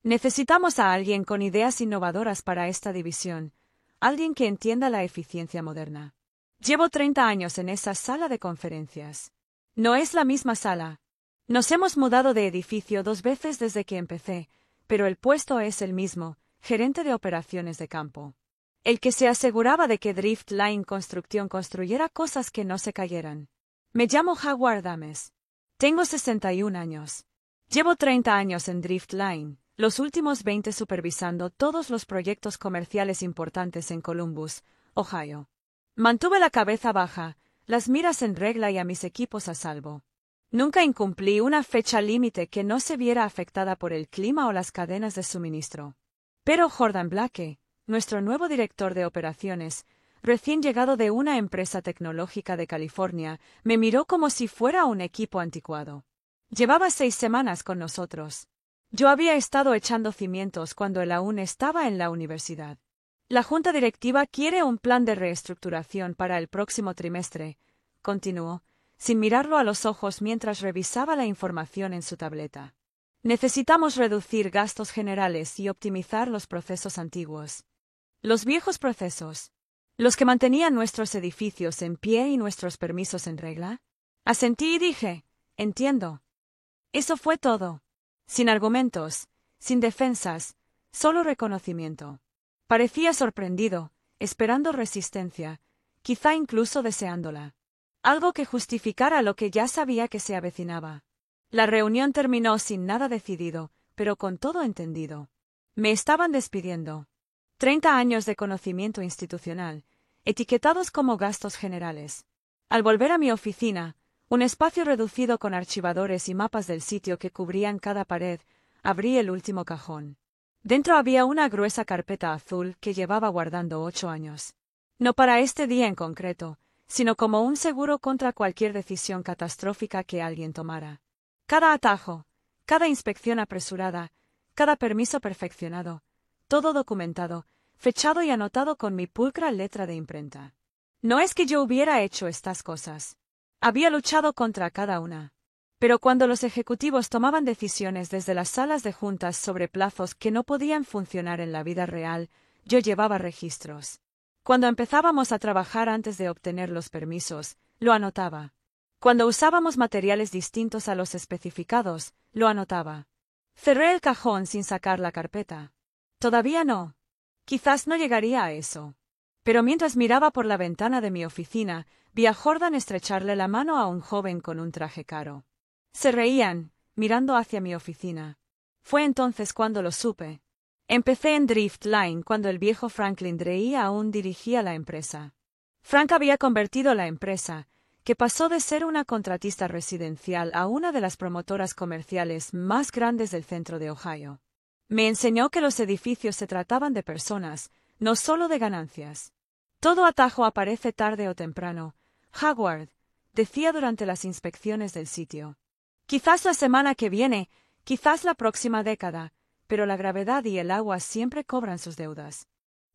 Necesitamos a alguien con ideas innovadoras para esta división, alguien que entienda la eficiencia moderna. Llevo 30 años en esa sala de conferencias. No es la misma sala. Nos hemos mudado de edificio 2 veces desde que empecé, pero el puesto es el mismo, gerente de operaciones de campo. El que se aseguraba de que Drift Line Construction construyera cosas que no se cayeran. Me llamo Howard Ames. Tengo 61 años. Llevo 30 años en Drift Line, los últimos 20 supervisando todos los proyectos comerciales importantes en Columbus, Ohio. Mantuve la cabeza baja, las miras en regla y a mis equipos a salvo. Nunca incumplí una fecha límite que no se viera afectada por el clima o las cadenas de suministro. Pero Jordan Blake, nuestro nuevo director de operaciones, recién llegado de una empresa tecnológica de California, me miró como si fuera un equipo anticuado. Llevaba 6 semanas con nosotros. Yo había estado echando cimientos cuando él aún estaba en la universidad. La junta directiva quiere un plan de reestructuración para el próximo trimestre, continuó, sin mirarlo a los ojos mientras revisaba la información en su tableta. Necesitamos reducir gastos generales y optimizar los procesos antiguos. Los viejos procesos. Los que mantenían nuestros edificios en pie y nuestros permisos en regla. Asentí y dije, entiendo. Eso fue todo. Sin argumentos, sin defensas, solo reconocimiento. Parecía sorprendido, esperando resistencia, quizá incluso deseándola. Algo que justificara lo que ya sabía que se avecinaba. La reunión terminó sin nada decidido, pero con todo entendido. Me estaban despidiendo. 30 años de conocimiento institucional, etiquetados como gastos generales. Al volver a mi oficina, un espacio reducido con archivadores y mapas del sitio que cubrían cada pared, abrí el último cajón. Dentro había una gruesa carpeta azul que llevaba guardando 8 años. No para este día en concreto, sino como un seguro contra cualquier decisión catastrófica que alguien tomara. Cada atajo, cada inspección apresurada, cada permiso perfeccionado, todo documentado, fechado y anotado con mi pulcra letra de imprenta. No es que yo hubiera hecho estas cosas. Había luchado contra cada una. Pero cuando los ejecutivos tomaban decisiones desde las salas de juntas sobre plazos que no podían funcionar en la vida real, yo llevaba registros. Cuando empezábamos a trabajar antes de obtener los permisos, lo anotaba. Cuando usábamos materiales distintos a los especificados, lo anotaba. Cerré el cajón sin sacar la carpeta. Todavía no. Quizás no llegaría a eso. Pero mientras miraba por la ventana de mi oficina, vi a Jordan estrecharle la mano a un joven con un traje caro. Se reían, mirando hacia mi oficina. Fue entonces cuando lo supe. Empecé en Drift Line cuando el viejo Franklin Drey aún dirigía la empresa. Frank había convertido la empresa, que pasó de ser una contratista residencial a una de las promotoras comerciales más grandes del centro de Ohio. Me enseñó que los edificios se trataban de personas, no solo de ganancias. Todo atajo aparece tarde o temprano, Howard, decía durante las inspecciones del sitio. Quizás la semana que viene, quizás la próxima década, pero la gravedad y el agua siempre cobran sus deudas.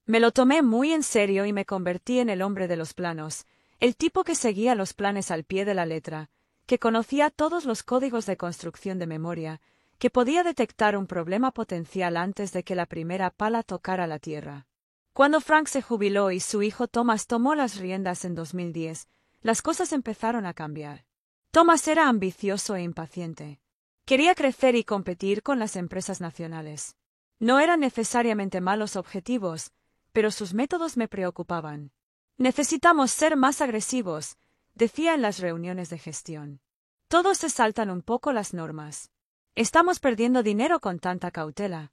Me lo tomé muy en serio y me convertí en el hombre de los planos, el tipo que seguía los planes al pie de la letra, que conocía todos los códigos de construcción de memoria, que podía detectar un problema potencial antes de que la primera pala tocara la tierra. Cuando Frank se jubiló y su hijo Thomas tomó las riendas en 2010, las cosas empezaron a cambiar. Thomas era ambicioso e impaciente. Quería crecer y competir con las empresas nacionales. No eran necesariamente malos objetivos, pero sus métodos me preocupaban. Necesitamos ser más agresivos, decía en las reuniones de gestión. Todos se saltan un poco las normas. Estamos perdiendo dinero con tanta cautela.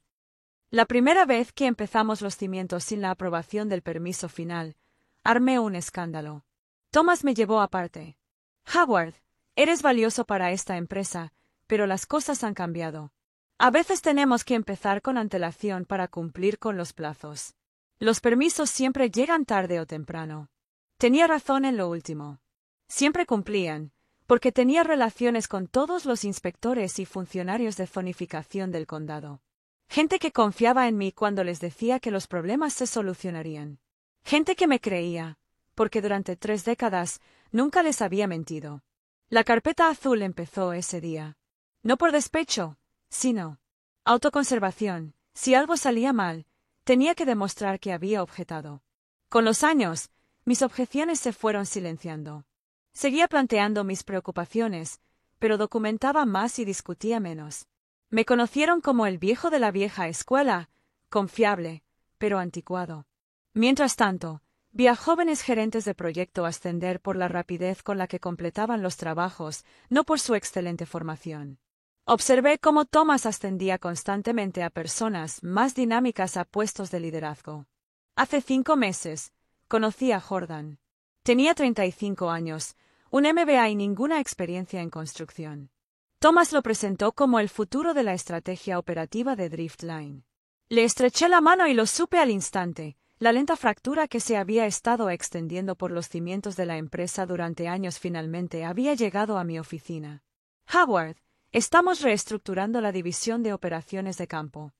La primera vez que empezamos los cimientos sin la aprobación del permiso final, armé un escándalo. Thomas me llevó aparte. Howard, eres valioso para esta empresa, pero las cosas han cambiado. A veces tenemos que empezar con antelación para cumplir con los plazos. Los permisos siempre llegan tarde o temprano. Tenía razón en lo último. Siempre cumplían, porque tenía relaciones con todos los inspectores y funcionarios de zonificación del condado. Gente que confiaba en mí cuando les decía que los problemas se solucionarían. Gente que me creía, porque durante 3 décadas nunca les había mentido. La carpeta azul empezó ese día. No por despecho, sino. Autoconservación. Si algo salía mal, tenía que demostrar que había objetado. Con los años, mis objeciones se fueron silenciando. Seguía planteando mis preocupaciones, pero documentaba más y discutía menos. Me conocieron como el viejo de la vieja escuela, confiable, pero anticuado. Mientras tanto, vi a jóvenes gerentes de proyecto ascender por la rapidez con la que completaban los trabajos, no por su excelente formación. Observé cómo Thomas ascendía constantemente a personas más dinámicas a puestos de liderazgo. Hace 5 meses, conocí a Jordan. Tenía 35 años, un MBA y ninguna experiencia en construcción. Thomas lo presentó como el futuro de la estrategia operativa de Driftline. Le estreché la mano y lo supe al instante. La lenta fractura que se había estado extendiendo por los cimientos de la empresa durante años finalmente había llegado a mi oficina. Howard, estamos reestructurando la división de operaciones de campo.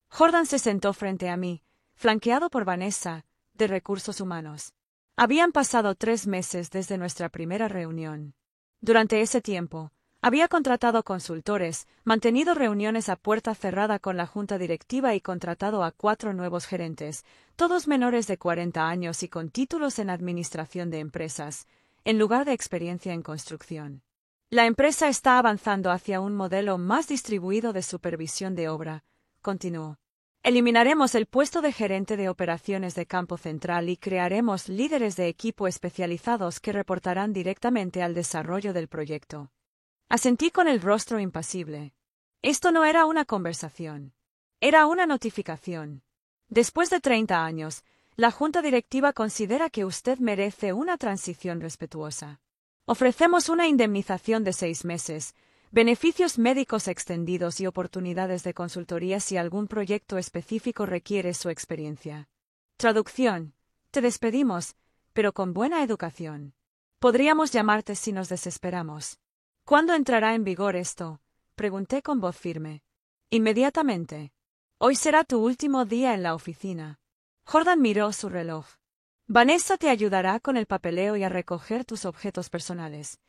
Jordan se sentó frente a mí, flanqueado por Vanessa, de Recursos Humanos. Habían pasado 3 meses desde nuestra primera reunión. Durante ese tiempo, había contratado consultores, mantenido reuniones a puerta cerrada con la junta directiva y contratado a 4 nuevos gerentes, todos menores de 40 años y con títulos en administración de empresas, en lugar de experiencia en construcción. La empresa está avanzando hacia un modelo más distribuido de supervisión de obra, continuó. Eliminaremos el puesto de gerente de operaciones de campo central y crearemos líderes de equipo especializados que reportarán directamente al desarrollo del proyecto. Asentí con el rostro impasible. Esto no era una conversación. Era una notificación. Después de 30 años, la junta directiva considera que usted merece una transición respetuosa. Ofrecemos una indemnización de 6 meses, beneficios médicos extendidos y oportunidades de consultoría si algún proyecto específico requiere su experiencia. Traducción. Te despedimos, pero con buena educación. Podríamos llamarte si nos desesperamos. ¿Cuándo entrará en vigor esto? Pregunté con voz firme. Inmediatamente. Hoy será tu último día en la oficina. Jordan miró su reloj. Vanessa te ayudará con el papeleo y a recoger tus objetos personales.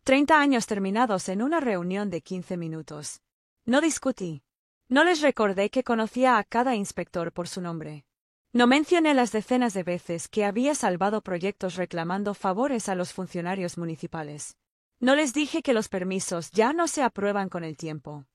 30 años terminados en una reunión de 15 minutos. No discutí. No les recordé que conocía a cada inspector por su nombre. No mencioné las decenas de veces que había salvado proyectos reclamando favores a los funcionarios municipales. No les dije que los permisos ya no se aprueban con el tiempo.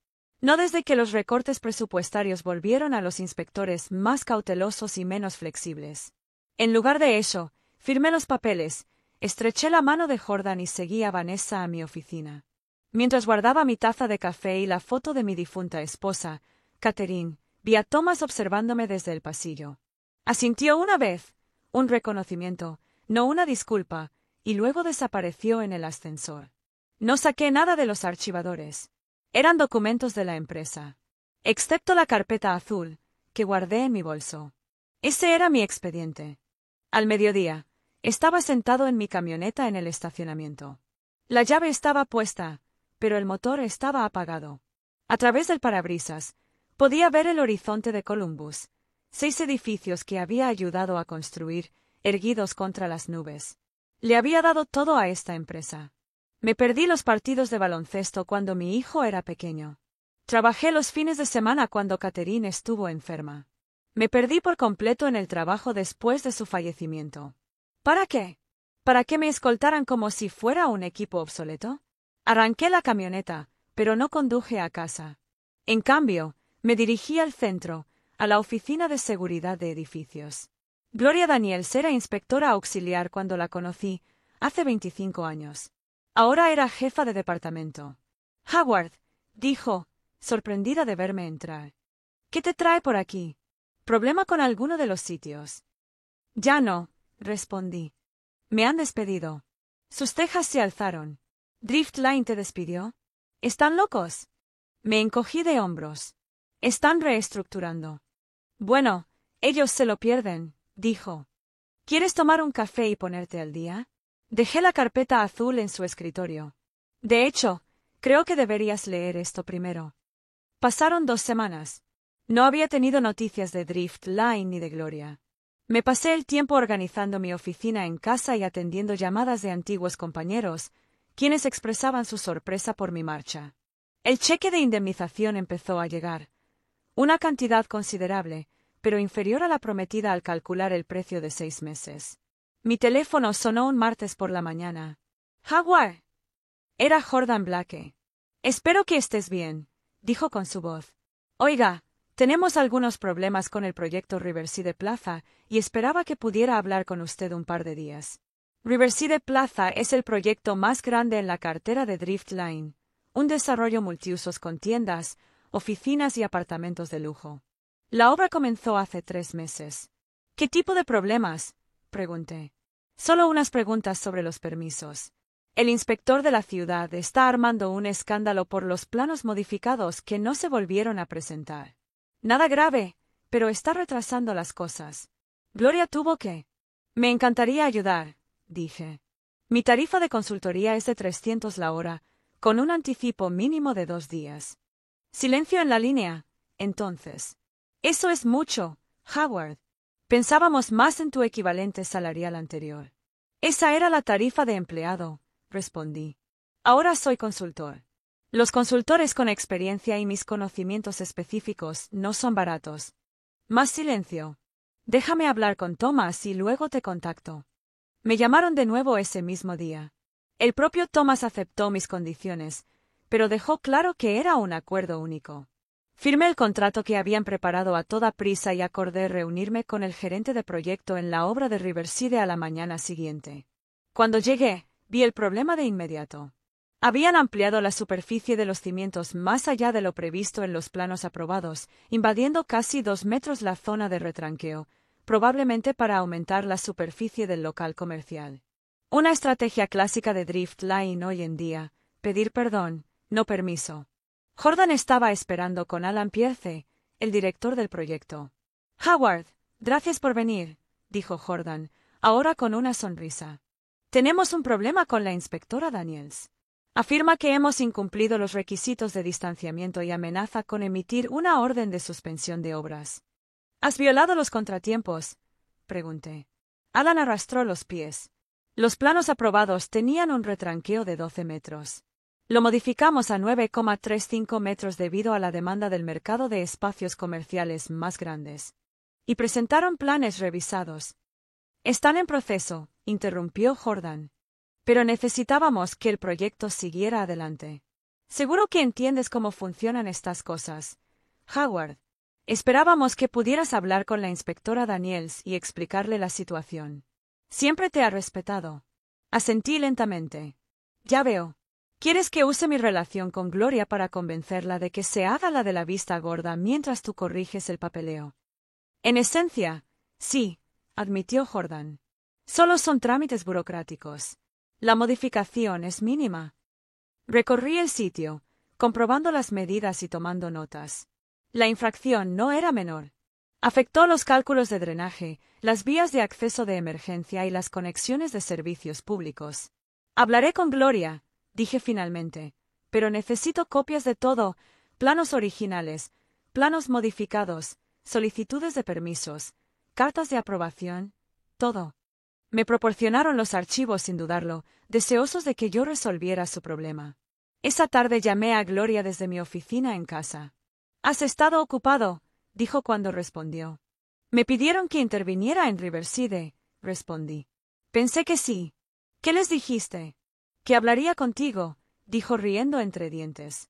No desde que los recortes presupuestarios volvieron a los inspectores más cautelosos y menos flexibles. En lugar de eso, firmé los papeles, estreché la mano de Jordan y seguí a Vanessa a mi oficina. Mientras guardaba mi taza de café y la foto de mi difunta esposa, Catherine, vi a Thomas observándome desde el pasillo. Asintió una vez, un reconocimiento, no una disculpa, y luego desapareció en el ascensor. No saqué nada de los archivadores. Eran documentos de la empresa. Excepto la carpeta azul, que guardé en mi bolso. Ese era mi expediente. Al mediodía, estaba sentado en mi camioneta en el estacionamiento. La llave estaba puesta, pero el motor estaba apagado. A través del parabrisas, podía ver el horizonte de Columbus, 6 edificios que había ayudado a construir, erguidos contra las nubes. Le había dado todo a esta empresa. Me perdí los partidos de baloncesto cuando mi hijo era pequeño. Trabajé los fines de semana cuando Catherine estuvo enferma. Me perdí por completo en el trabajo después de su fallecimiento. ¿Para qué? ¿Para que me escoltaran como si fuera un equipo obsoleto? Arranqué la camioneta, pero no conduje a casa. En cambio, me dirigí al centro, a la oficina de seguridad de edificios. Gloria Daniels era inspectora auxiliar cuando la conocí, hace 25 años. Ahora era jefa de departamento. Howard, dijo, sorprendida de verme entrar. ¿Qué te trae por aquí? ¿Problema con alguno de los sitios? Ya no, respondí. Me han despedido. Sus cejas se alzaron. ¿Driftline te despidió? ¿Están locos? Me encogí de hombros. Están reestructurando. Bueno, ellos se lo pierden, dijo. ¿Quieres tomar un café y ponerte al día? Dejé la carpeta azul en su escritorio. De hecho, creo que deberías leer esto primero. Pasaron 2 semanas. No había tenido noticias de Driftline ni de Gloria. Me pasé el tiempo organizando mi oficina en casa y atendiendo llamadas de antiguos compañeros, quienes expresaban su sorpresa por mi marcha. El cheque de indemnización empezó a llegar, Una cantidad considerable, pero inferior a la prometida al calcular el precio de 6 meses. Mi teléfono sonó un martes por la mañana. —Howard. Era Jordan Blake. —Espero que estés bien —dijo con su voz—. Oiga, tenemos algunos problemas con el proyecto Riverside Plaza y esperaba que pudiera hablar con usted un par de días. Riverside Plaza es el proyecto más grande en la cartera de Driftline, un desarrollo multiusos con tiendas, oficinas y apartamentos de lujo. La obra comenzó hace 3 meses. —¿Qué tipo de problemas? —pregunté. —Solo unas preguntas sobre los permisos. El inspector de la ciudad está armando un escándalo por los planos modificados que no se volvieron a presentar. Nada grave, pero está retrasando las cosas. Gloria tuvo que. Me encantaría ayudar, dije. Mi tarifa de consultoría es de 300 la hora, con un anticipo mínimo de 2 días. Silencio en la línea, entonces. Eso es mucho, Howard. Pensábamos más en tu equivalente salarial anterior. Esa era la tarifa de empleado, respondí. Ahora soy consultor. Los consultores con experiencia y mis conocimientos específicos no son baratos. Más silencio. Déjame hablar con Thomas y luego te contacto. Me llamaron de nuevo ese mismo día. El propio Thomas aceptó mis condiciones, pero dejó claro que era un acuerdo único. Firmé el contrato que habían preparado a toda prisa y acordé reunirme con el gerente de proyecto en la obra de Riverside a la mañana siguiente. Cuando llegué, vi el problema de inmediato. Habían ampliado la superficie de los cimientos más allá de lo previsto en los planos aprobados, invadiendo casi 2 metros la zona de retranqueo, probablemente para aumentar la superficie del local comercial. Una estrategia clásica de Driftline hoy en día: pedir perdón, no permiso. Jordan estaba esperando con Alan Pierce, el director del proyecto. —Howard, gracias por venir —dijo Jordan, ahora con una sonrisa. —Tenemos un problema con la inspectora Daniels. Afirma que hemos incumplido los requisitos de distanciamiento y amenaza con emitir una orden de suspensión de obras. —¿Has violado los contratiempos? —pregunté. Alan arrastró los pies. Los planos aprobados tenían un retranqueo de 12 metros. Lo modificamos a 9,35 metros debido a la demanda del mercado de espacios comerciales más grandes. Y presentaron planes revisados. —Están en proceso —interrumpió Jordan—. Pero necesitábamos que el proyecto siguiera adelante. Seguro que entiendes cómo funcionan estas cosas, Howard. Esperábamos que pudieras hablar con la inspectora Daniels y explicarle la situación. Siempre te ha respetado. Asentí lentamente. Ya veo. ¿Quieres que use mi relación con Gloria para convencerla de que se haga la de la vista gorda mientras tú corriges el papeleo? En esencia, sí, admitió Jordan. Solo son trámites burocráticos. La modificación es mínima. Recorrí el sitio, comprobando las medidas y tomando notas. La infracción no era menor. Afectó los cálculos de drenaje, las vías de acceso de emergencia y las conexiones de servicios públicos. Hablaré con Gloria, dije finalmente, pero necesito copias de todo: planos originales, planos modificados, solicitudes de permisos, cartas de aprobación, todo. Me proporcionaron los archivos sin dudarlo, deseosos de que yo resolviera su problema. Esa tarde llamé a Gloria desde mi oficina en casa. —¿Has estado ocupado? —dijo cuando respondió. —Me pidieron que interviniera en Riverside —respondí. —Pensé que sí. ¿Qué les dijiste? —Que hablaría contigo —dijo riendo entre dientes.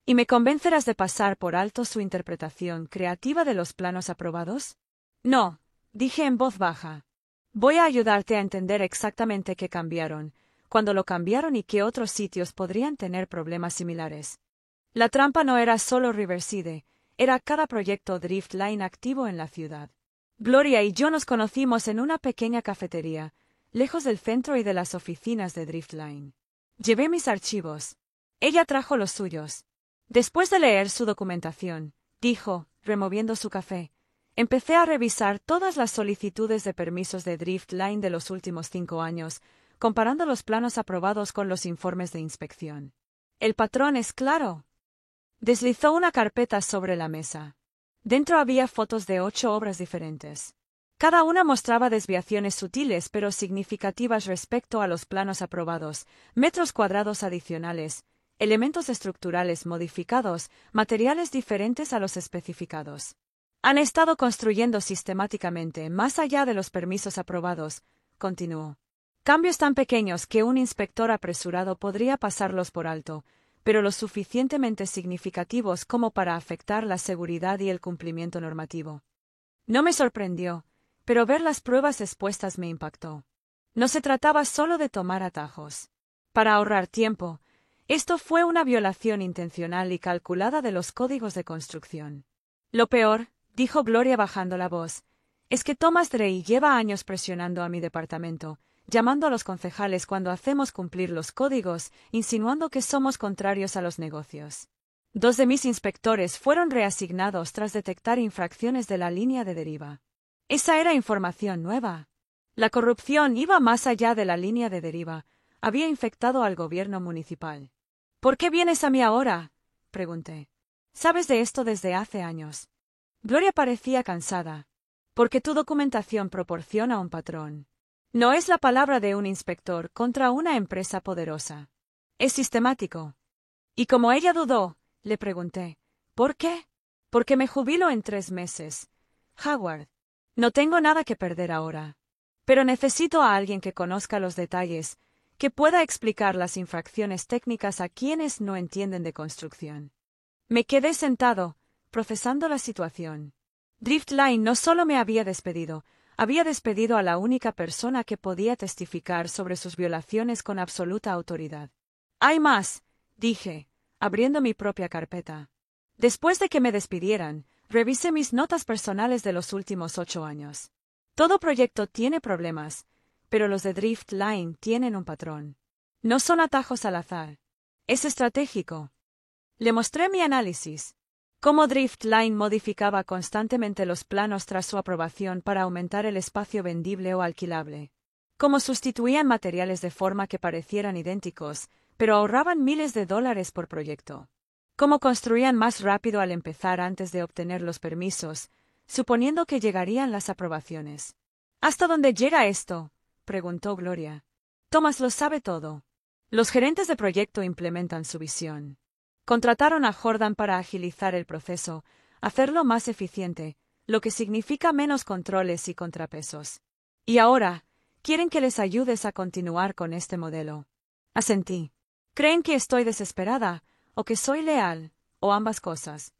—¿Y me convencerás de pasar por alto su interpretación creativa de los planos aprobados? —No —dije en voz baja—. Voy a ayudarte a entender exactamente qué cambiaron, cuándo lo cambiaron y qué otros sitios podrían tener problemas similares. La trampa no era solo Riverside, era cada proyecto Driftline activo en la ciudad. Gloria y yo nos conocimos en una pequeña cafetería, lejos del centro y de las oficinas de Driftline. Llevé mis archivos. Ella trajo los suyos. Después de leer su documentación, dijo, removiendo su café, empecé a revisar todas las solicitudes de permisos de Driftline de los últimos 5 años, comparando los planos aprobados con los informes de inspección. El patrón es claro. Deslizó una carpeta sobre la mesa. Dentro había fotos de 8 obras diferentes. Cada una mostraba desviaciones sutiles pero significativas respecto a los planos aprobados, metros cuadrados adicionales, elementos estructurales modificados, materiales diferentes a los especificados. Han estado construyendo sistemáticamente, más allá de los permisos aprobados, continuó. Cambios tan pequeños que un inspector apresurado podría pasarlos por alto, pero lo suficientemente significativos como para afectar la seguridad y el cumplimiento normativo. No me sorprendió, pero ver las pruebas expuestas me impactó. No se trataba solo de tomar atajos. Para ahorrar tiempo, esto fue una violación intencional y calculada de los códigos de construcción. Lo peor, dijo Gloria bajando la voz, es que Thomas Drey lleva años presionando a mi departamento, llamando a los concejales cuando hacemos cumplir los códigos, insinuando que somos contrarios a los negocios. 2 de mis inspectores fueron reasignados tras detectar infracciones de la línea de deriva. Esa era información nueva. La corrupción iba más allá de la línea de deriva, había infectado al gobierno municipal. ¿Por qué vienes a mí ahora?, pregunté. Sabes de esto desde hace años. Gloria parecía cansada. Porque tu documentación proporciona un patrón. No es la palabra de un inspector contra una empresa poderosa. Es sistemático. Y como ella dudó, le pregunté, ¿por qué? Porque me jubilo en 3 meses. Howard. No tengo nada que perder ahora. Pero necesito a alguien que conozca los detalles, que pueda explicar las infracciones técnicas a quienes no entienden de construcción. Me quedé sentado, procesando la situación. Driftline no solo me había despedido a la única persona que podía testificar sobre sus violaciones con absoluta autoridad. Hay más, dije, abriendo mi propia carpeta. Después de que me despidieran, revisé mis notas personales de los últimos 8 años. Todo proyecto tiene problemas, pero los de Driftline tienen un patrón. No son atajos al azar. Es estratégico. Le mostré mi análisis. Cómo Driftline modificaba constantemente los planos tras su aprobación para aumentar el espacio vendible o alquilable. Cómo sustituían materiales de forma que parecieran idénticos, pero ahorraban miles de dólares por proyecto. Cómo construían más rápido al empezar antes de obtener los permisos, suponiendo que llegarían las aprobaciones. ¿Hasta dónde llega esto?, preguntó Gloria. Thomas lo sabe todo. Los gerentes de proyecto implementan su visión. Contrataron a Jordan para agilizar el proceso, hacerlo más eficiente, lo que significa menos controles y contrapesos. Y ahora, quieren que les ayudes a continuar con este modelo. Asentí. ¿Creen que estoy desesperada, o que soy leal, o ambas cosas?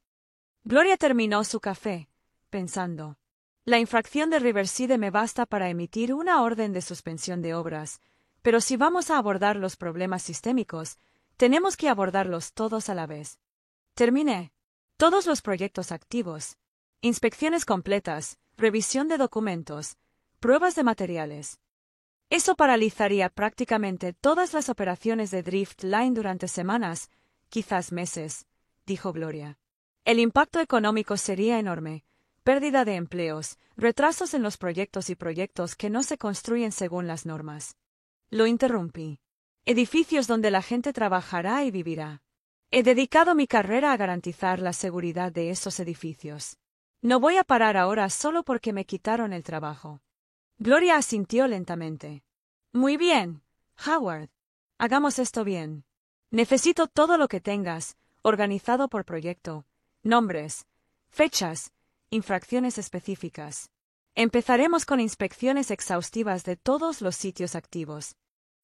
Gloria terminó su café, pensando. La infracción de Riverside me basta para emitir una orden de suspensión de obras, pero si vamos a abordar los problemas sistémicos, tenemos que abordarlos todos a la vez. Terminé. Todos los proyectos activos. Inspecciones completas, revisión de documentos, pruebas de materiales. Eso paralizaría prácticamente todas las operaciones de Driftline durante semanas, quizás meses, dijo Gloria. El impacto económico sería enorme. Pérdida de empleos, retrasos en los proyectos y proyectos que no se construyen según las normas. Lo interrumpí. Edificios donde la gente trabajará y vivirá. He dedicado mi carrera a garantizar la seguridad de esos edificios. No voy a parar ahora solo porque me quitaron el trabajo. Gloria asintió lentamente. Muy bien, Howard. Hagamos esto bien. Necesito todo lo que tengas, organizado por proyecto, nombres, fechas, infracciones específicas. Empezaremos con inspecciones exhaustivas de todos los sitios activos.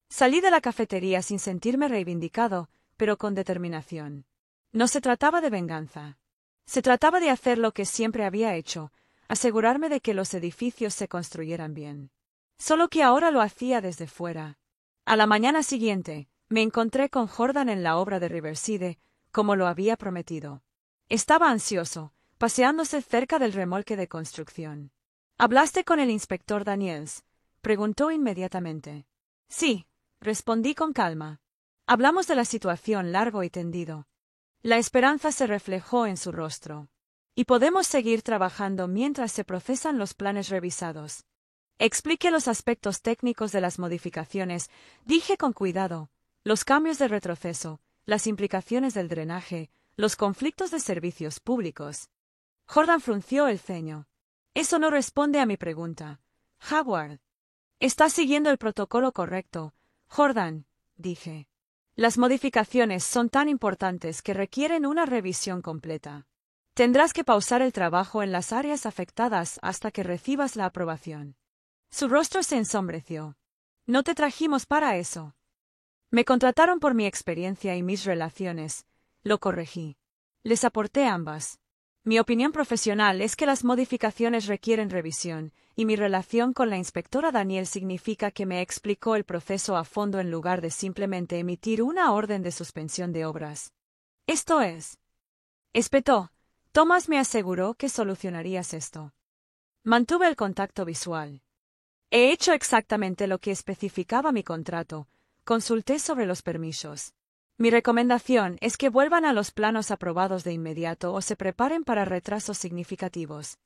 Salí de la cafetería sin sentirme reivindicado, pero con determinación. No se trataba de venganza. Se trataba de hacer lo que siempre había hecho, asegurarme de que los edificios se construyeran bien. Solo que ahora lo hacía desde fuera. A la mañana siguiente, me encontré con Jordan en la obra de Riverside, como lo había prometido. Estaba ansioso, paseándose cerca del remolque de construcción. ¿Hablaste con el inspector Daniels?, preguntó inmediatamente. Sí, respondí con calma. Hablamos de la situación largo y tendido. La esperanza se reflejó en su rostro. Y podemos seguir trabajando mientras se procesan los planes revisados. Expliqué los aspectos técnicos de las modificaciones, dije con cuidado, los cambios de retroceso, las implicaciones del drenaje, los conflictos de servicios públicos. Jordan frunció el ceño. Eso no responde a mi pregunta. Howard. Está siguiendo el protocolo correcto. Jordan, dije. Las modificaciones son tan importantes que requieren una revisión completa. Tendrás que pausar el trabajo en las áreas afectadas hasta que recibas la aprobación. Su rostro se ensombreció. No te trajimos para eso. Me contrataron por mi experiencia y mis relaciones, lo corregí. Les aporté ambas. Mi opinión profesional es que las modificaciones requieren revisión, y mi relación con la inspectora Daniel significa que me explicó el proceso a fondo en lugar de simplemente emitir una orden de suspensión de obras. Esto es. Espetó. Thomas me aseguró que solucionarías esto. Mantuve el contacto visual. He hecho exactamente lo que especificaba mi contrato. Consulté sobre los permisos. Mi recomendación es que vuelvan a los planos aprobados de inmediato o se preparen para retrasos significativos.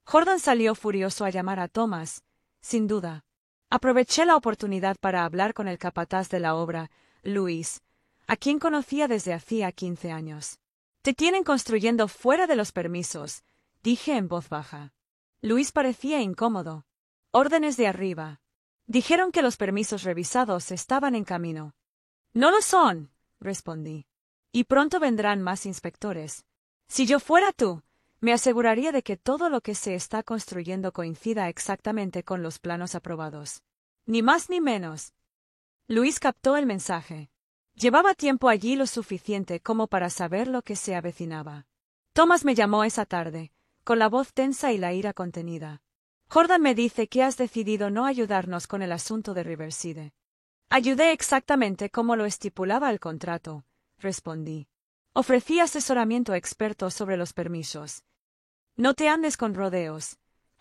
Jordan salió furioso a llamar a Thomas, sin duda. Aproveché la oportunidad para hablar con el capataz de la obra, Luis, a quien conocía desde hacía 15 años. Te tienen construyendo fuera de los permisos, dije en voz baja. Luis parecía incómodo. Órdenes de arriba. Dijeron que los permisos revisados estaban en camino. No lo son, respondí. Y pronto vendrán más inspectores. Si yo fuera tú, me aseguraría de que todo lo que se está construyendo coincida exactamente con los planos aprobados. Ni más ni menos. Luis captó el mensaje. Llevaba tiempo allí lo suficiente como para saber lo que se avecinaba. Thomas me llamó esa tarde, con la voz tensa y la ira contenida. Jordan me dice que has decidido no ayudarnos con el asunto de Riverside. Ayudé exactamente como lo estipulaba el contrato, respondí. Ofrecí asesoramiento experto sobre los permisos. No te andes con rodeos,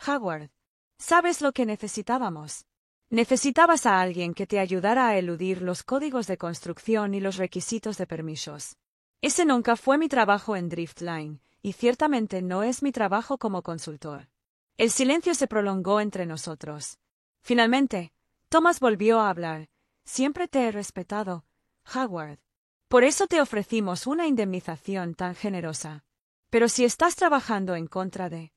Howard. ¿Sabes lo que necesitábamos? Necesitabas a alguien que te ayudara a eludir los códigos de construcción y los requisitos de permisos. Ese nunca fue mi trabajo en Driftline, y ciertamente no es mi trabajo como consultor. El silencio se prolongó entre nosotros. Finalmente, Thomas volvió a hablar. Siempre te he respetado, Howard. Por eso te ofrecimos una indemnización tan generosa. Pero si estás trabajando en contra de...